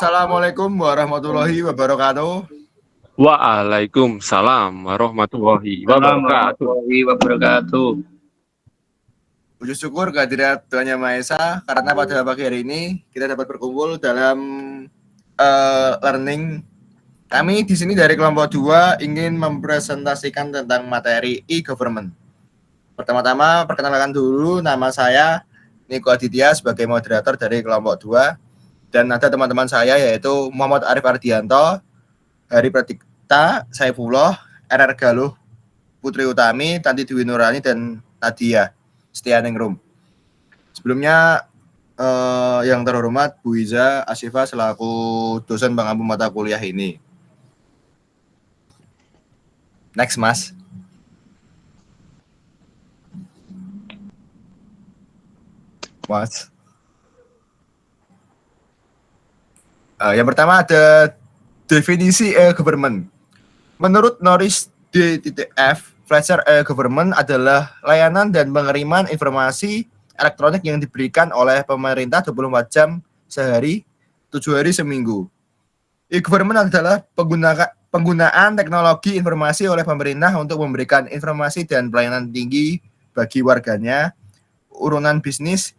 Assalamualaikum warahmatullahi wabarakatuh. Waalaikumsalam warahmatullahi wabarakatuh. warahmatullahi wabarakatuh. Puji syukur kehadirat Tuhan Yang Maha Esa karena pada pagi hari ini kita dapat berkumpul dalam learning. Kami di sini dari kelompok 2 ingin mempresentasikan tentang materi e-government. Pertama-tama perkenalkan dulu, nama saya Niko Aditya sebagai moderator dari kelompok 2 dan ada teman-teman saya yaitu Muhammad Arif Ardianto, Hari Pratikta, Saifullah, RR Galuh, Putri Utami, Tanti Dwi Nurani, dan Nadia Setianingrum. Sebelumnya yang terhormat Bu Iza Asyifa selaku dosen pengampu mata kuliah ini. Next, Mas. Yang pertama ada definisi e-government. Menurut Norris D.F. Fletcher, e-government adalah layanan dan pengiriman informasi elektronik yang diberikan oleh pemerintah 24 jam sehari, 7 hari seminggu. E-government adalah penggunaan teknologi informasi oleh pemerintah untuk memberikan informasi dan pelayanan tinggi bagi warganya, urusan bisnis,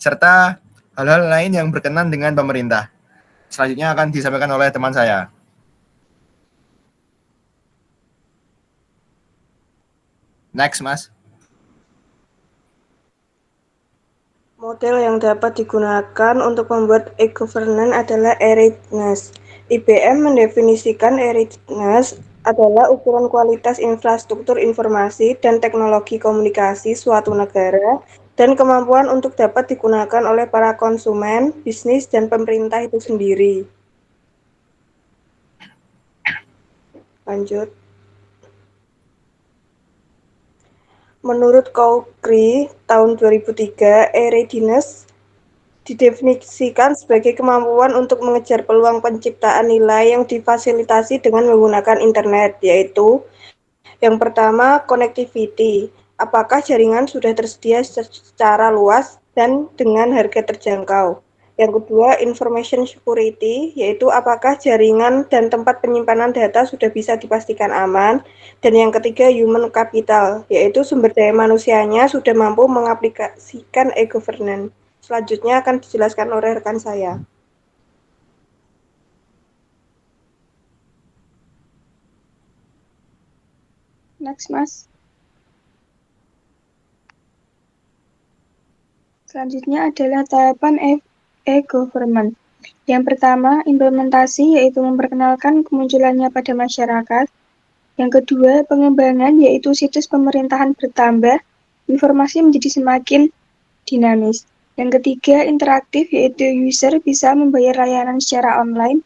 serta hal-hal lain yang berkenan dengan pemerintah. Selanjutnya akan disampaikan oleh teman saya. Next, Mas. Model yang dapat digunakan untuk membuat e-governance adalah e-readiness. IBM mendefinisikan e-readiness adalah ukuran kualitas infrastruktur informasi dan teknologi komunikasi suatu negara dan kemampuan untuk dapat digunakan oleh para konsumen, bisnis, dan pemerintah itu sendiri. Lanjut. Menurut Coukry tahun 2003, e-readiness didefinisikan sebagai kemampuan untuk mengejar peluang penciptaan nilai yang difasilitasi dengan menggunakan internet, yaitu yang pertama, connectivity. Apakah jaringan sudah tersedia secara luas dan dengan harga terjangkau? Yang kedua, information security, yaitu apakah jaringan dan tempat penyimpanan data sudah bisa dipastikan aman. Dan yang ketiga, human capital, yaitu sumber daya manusianya sudah mampu mengaplikasikan e-governance. Selanjutnya akan dijelaskan oleh rekan saya. Next, Mas. Selanjutnya adalah tahapan e-government. Yang pertama, implementasi, yaitu memperkenalkan kemunculannya pada masyarakat. Yang kedua, pengembangan, yaitu situs pemerintahan bertambah, informasi menjadi semakin dinamis. Yang ketiga, interaktif, yaitu user bisa membayar layanan secara online.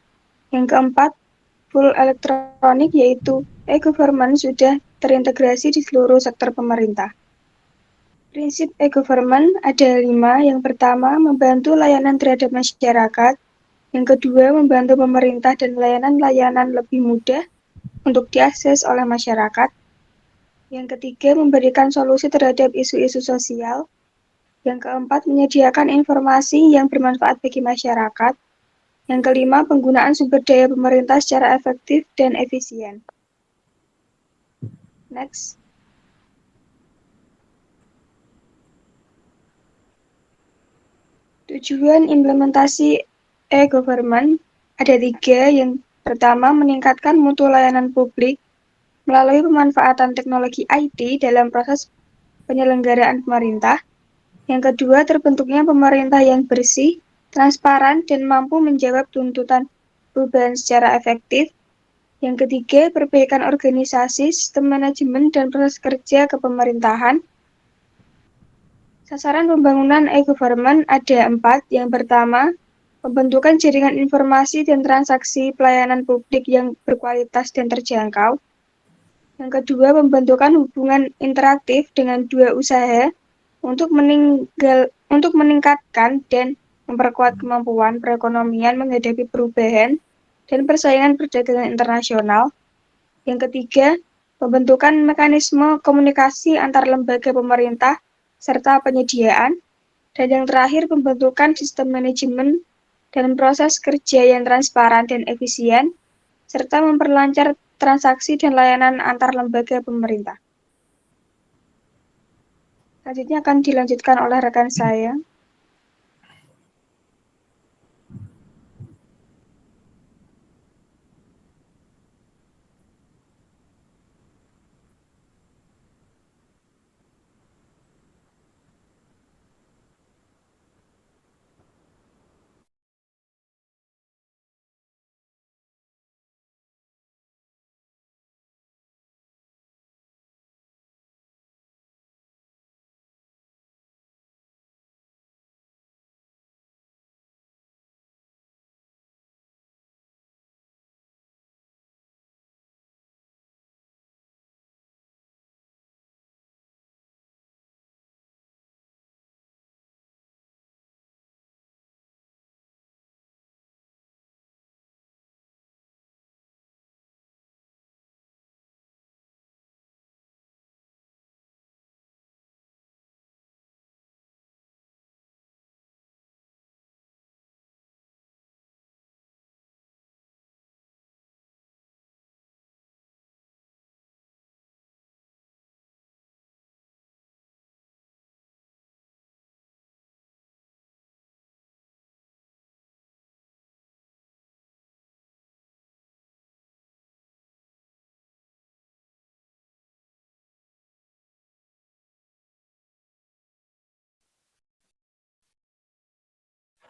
Yang keempat, full elektronik, yaitu e-government sudah terintegrasi di seluruh sektor pemerintah. Prinsip e-government ada 5. Yang pertama, membantu layanan terhadap masyarakat. Yang kedua, membantu pemerintah dan layanan-layanan lebih mudah untuk diakses oleh masyarakat. Yang ketiga, memberikan solusi terhadap isu-isu sosial. Yang keempat, menyediakan informasi yang bermanfaat bagi masyarakat. Yang kelima, penggunaan sumber daya pemerintah secara efektif dan efisien. Next. Tujuan implementasi e-government ada 3. Yang pertama, meningkatkan mutu layanan publik melalui pemanfaatan teknologi IT dalam proses penyelenggaraan pemerintah. Yang kedua, terbentuknya pemerintah yang bersih, transparan, dan mampu menjawab tuntutan perubahan secara efektif. Yang ketiga, perbaikan organisasi, sistem manajemen, dan proses kerja kepemerintahan. Sasaran pembangunan e-government ada 4. Yang pertama, pembentukan jaringan informasi dan transaksi pelayanan publik yang berkualitas dan terjangkau. Yang kedua, pembentukan hubungan interaktif dengan dua usaha untuk meningkatkan dan memperkuat kemampuan perekonomian menghadapi perubahan dan persaingan perdagangan internasional. Yang ketiga, pembentukan mekanisme komunikasi antar lembaga pemerintah serta penyediaan. Dan yang terakhir, pembentukan sistem manajemen dan proses kerja yang transparan dan efisien, serta memperlancar transaksi dan layanan antar lembaga pemerintah. Selanjutnya akan dilanjutkan oleh rekan saya.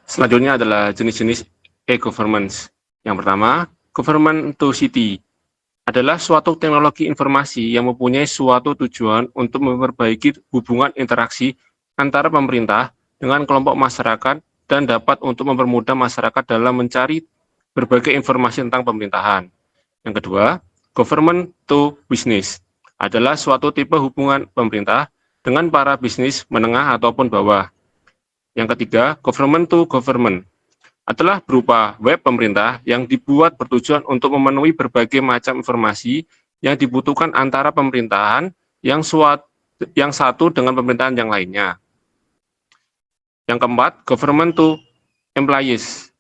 Selanjutnya adalah jenis-jenis e-governance. Yang pertama, government to city adalah suatu teknologi informasi yang mempunyai suatu tujuan untuk memperbaiki hubungan interaksi antara pemerintah dengan kelompok masyarakat dan dapat untuk mempermudah masyarakat dalam mencari berbagai informasi tentang pemerintahan. Yang kedua, government to business adalah suatu tipe hubungan pemerintah dengan para bisnis menengah ataupun bawah. Yang ketiga, government to government adalah berupa web pemerintah yang dibuat bertujuan untuk memenuhi berbagai macam informasi yang dibutuhkan antara pemerintahan yang satu dengan pemerintahan yang lainnya. Yang keempat, government to employees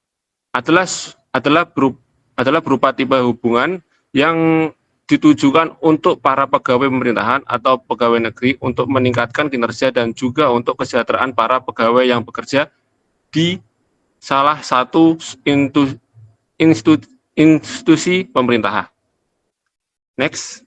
adalah berupa tipe hubungan yang ditujukan untuk para pegawai pemerintahan atau pegawai negeri untuk meningkatkan kinerja dan juga untuk kesejahteraan para pegawai yang bekerja di salah satu institusi pemerintahan. Next.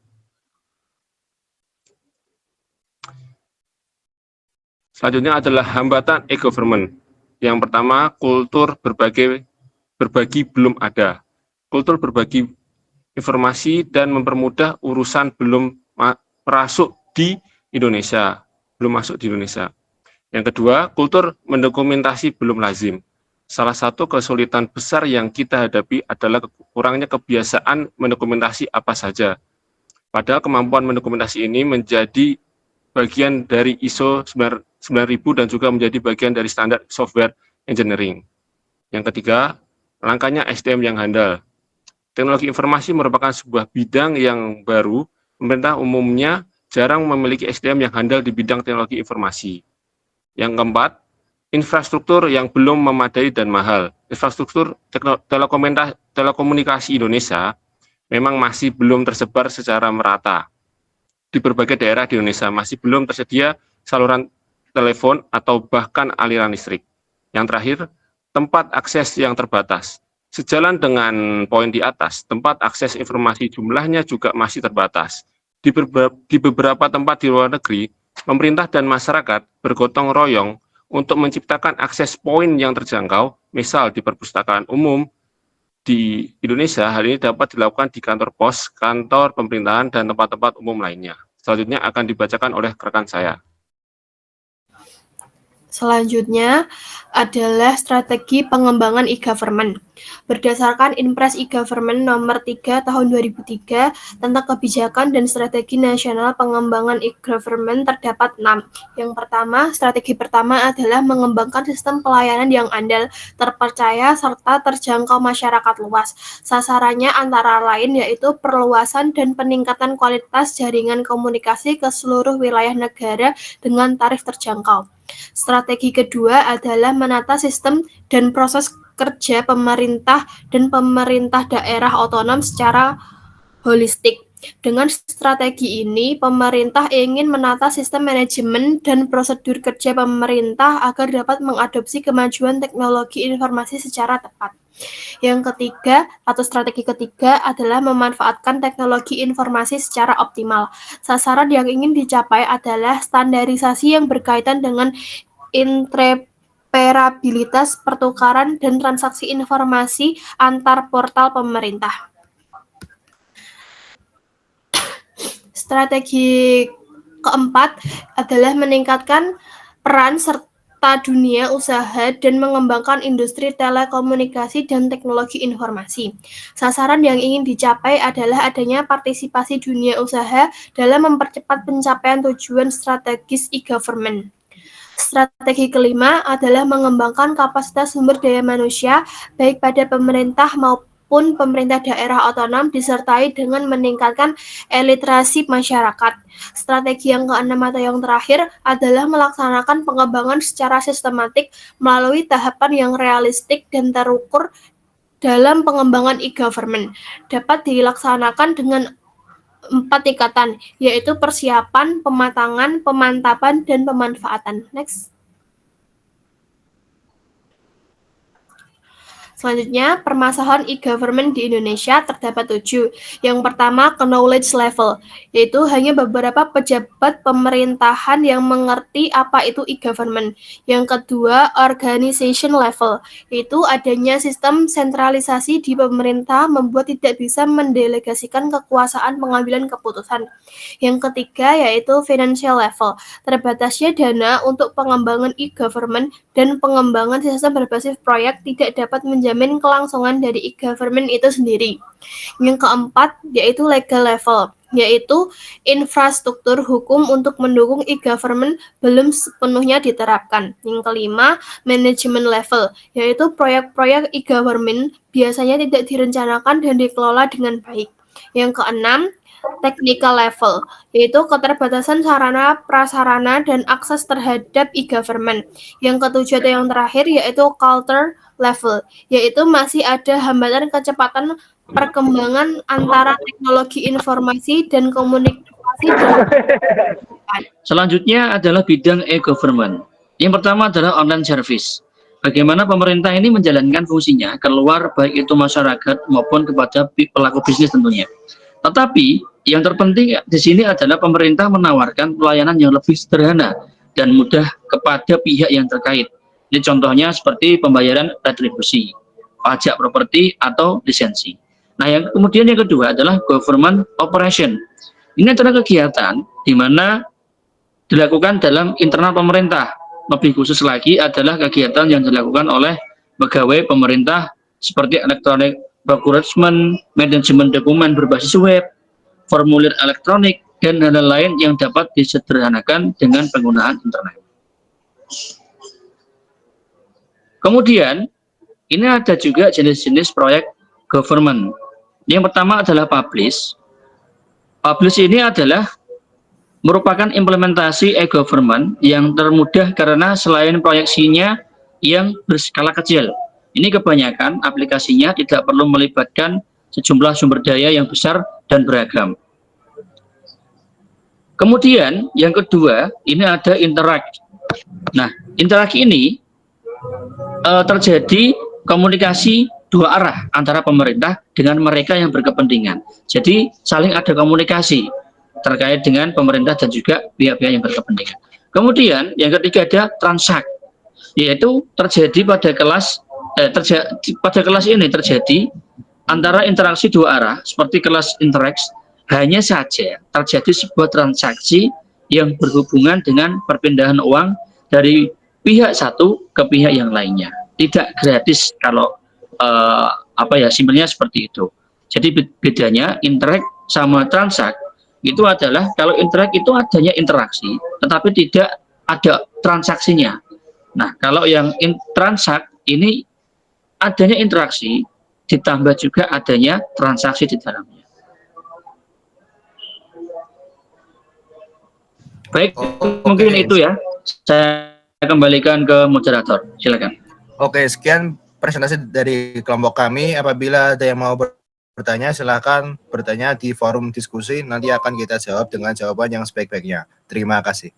Selanjutnya adalah hambatan e-government. Yang pertama, kultur berbagi belum ada. Kultur berbagi informasi dan mempermudah urusan belum masuk di Indonesia. Yang kedua, kultur mendokumentasi belum lazim. Salah satu kesulitan besar yang kita hadapi adalah kurangnya kebiasaan mendokumentasi apa saja. Padahal kemampuan mendokumentasi ini menjadi bagian dari ISO 9000 dan juga menjadi bagian dari standar software engineering. Yang ketiga, langkahnya SDM yang handal. Teknologi informasi merupakan sebuah bidang yang baru. Pemerintah umumnya jarang memiliki SDM yang handal di bidang teknologi informasi. Yang keempat, infrastruktur yang belum memadai dan mahal. Infrastruktur telekomunikasi Indonesia memang masih belum tersebar secara merata. Di berbagai daerah di Indonesia masih belum tersedia saluran telepon atau bahkan aliran listrik. Yang terakhir, tempat akses yang terbatas. Sejalan dengan poin di atas, tempat akses informasi jumlahnya juga masih terbatas. Di beberapa tempat di luar negeri, pemerintah dan masyarakat bergotong royong untuk menciptakan akses poin yang terjangkau, misal di perpustakaan umum. Di Indonesia, hal ini dapat dilakukan di kantor pos, kantor pemerintahan, dan tempat-tempat umum lainnya. Selanjutnya akan dibacakan oleh rekan saya. Selanjutnya adalah strategi pengembangan e-government. Berdasarkan Inpres e-Government nomor 3 tahun 2003 tentang kebijakan dan strategi nasional pengembangan e-government terdapat 6. Yang pertama, strategi pertama adalah mengembangkan sistem pelayanan yang andal, terpercaya, serta terjangkau masyarakat luas. Sasarannya antara lain yaitu perluasan dan peningkatan kualitas jaringan komunikasi ke seluruh wilayah negara dengan tarif terjangkau. Strategi kedua adalah menata sistem dan proses kerja pemerintah dan pemerintah daerah otonom secara holistik. Dengan strategi ini, pemerintah ingin menata sistem manajemen dan prosedur kerja pemerintah agar dapat mengadopsi kemajuan teknologi informasi secara tepat. Yang ketiga, atau strategi ketiga adalah memanfaatkan teknologi informasi secara optimal. Sasaran yang ingin dicapai adalah standarisasi yang berkaitan dengan interoperabilitas pertukaran dan transaksi informasi antar portal pemerintah. Strategi keempat adalah meningkatkan peran serta dunia usaha dan mengembangkan industri telekomunikasi dan teknologi informasi. Sasaran yang ingin dicapai adalah adanya partisipasi dunia usaha dalam mempercepat pencapaian tujuan strategis e-government. Strategi kelima adalah mengembangkan kapasitas sumber daya manusia, baik pada pemerintah maupun pemerintah daerah otonom, disertai dengan meningkatkan literasi masyarakat. Strategi yang keenam atau yang terakhir adalah melaksanakan pengembangan secara sistematik melalui tahapan yang realistik dan terukur dalam pengembangan e-government. Dapat dilaksanakan dengan 4 tingkatan, yaitu persiapan, pematangan, pemantapan, dan pemanfaatan. Next. Selanjutnya, permasalahan e-government di Indonesia terdapat 7. Yang pertama, knowledge level, yaitu hanya beberapa pejabat pemerintahan yang mengerti apa itu e-government. Yang kedua, organization level, yaitu adanya sistem sentralisasi di pemerintah membuat tidak bisa mendelegasikan kekuasaan pengambilan keputusan. Yang ketiga, yaitu financial level, terbatasnya dana untuk pengembangan e-government dan pengembangan sistem berbasis proyek tidak dapat menjamin kelangsungan dari e-government itu sendiri. Yang keempat, yaitu legal level, yaitu infrastruktur hukum untuk mendukung e-government belum sepenuhnya diterapkan. Yang kelima, management level, yaitu proyek-proyek e-government biasanya tidak direncanakan dan dikelola dengan baik. Yang keenam, technical level, yaitu keterbatasan sarana, prasarana, dan akses terhadap e-government. Yang ketujuh atau yang terakhir yaitu culture level, yaitu masih ada hambatan kecepatan perkembangan antara teknologi informasi dan komunikasi. Selanjutnya adalah bidang e-government. Yang pertama adalah online service. Bagaimana pemerintah ini menjalankan fungsinya keluar baik itu masyarakat maupun kepada pelaku bisnis tentunya. Tetapi yang terpenting di sini adalah pemerintah menawarkan pelayanan yang lebih sederhana dan mudah kepada pihak yang terkait. Ini contohnya seperti pembayaran retribusi, pajak properti atau lisensi. Nah, kemudian yang kedua adalah government operation. Ini adalah kegiatan di mana dilakukan dalam internal pemerintah. Lebih khusus lagi adalah kegiatan yang dilakukan oleh pegawai pemerintah seperti electronic procurement, manajemen dokumen berbasis web, formulir elektronik, dan hal-hal lain yang dapat disederhanakan dengan penggunaan internet. Kemudian, ini ada juga jenis-jenis proyek government. Yang pertama adalah publish. Publish ini adalah merupakan implementasi e-government yang termudah karena selain proyeksinya yang berskala kecil. Ini kebanyakan aplikasinya tidak perlu melibatkan sejumlah sumber daya yang besar dan beragam. Kemudian yang kedua, ini ada interact. Nah, interact ini terjadi komunikasi dua arah antara pemerintah dengan mereka yang berkepentingan. Jadi saling ada komunikasi terkait dengan pemerintah dan juga pihak-pihak yang berkepentingan. Kemudian yang ketiga ada transact, yaitu terjadi pada kelas ini terjadi antara interaksi dua arah seperti kelas interact, hanya saja terjadi sebuah transaksi yang berhubungan dengan perpindahan uang dari pihak satu ke pihak yang lainnya. Tidak gratis kalau simpelnya seperti itu. Jadi bedanya interact sama transact itu adalah kalau interact itu adanya interaksi tetapi tidak ada transaksinya. Nah, kalau yang transact ini adanya interaksi ditambah juga adanya transaksi di dalamnya. Baik, mungkin itu ya. Saya kembalikan ke moderator. Silakan. Oke, sekian presentasi dari kelompok kami. Apabila ada yang mau bertanya, silakan bertanya di forum diskusi. Nanti akan kita jawab dengan jawaban yang sebaik-baiknya. Terima kasih.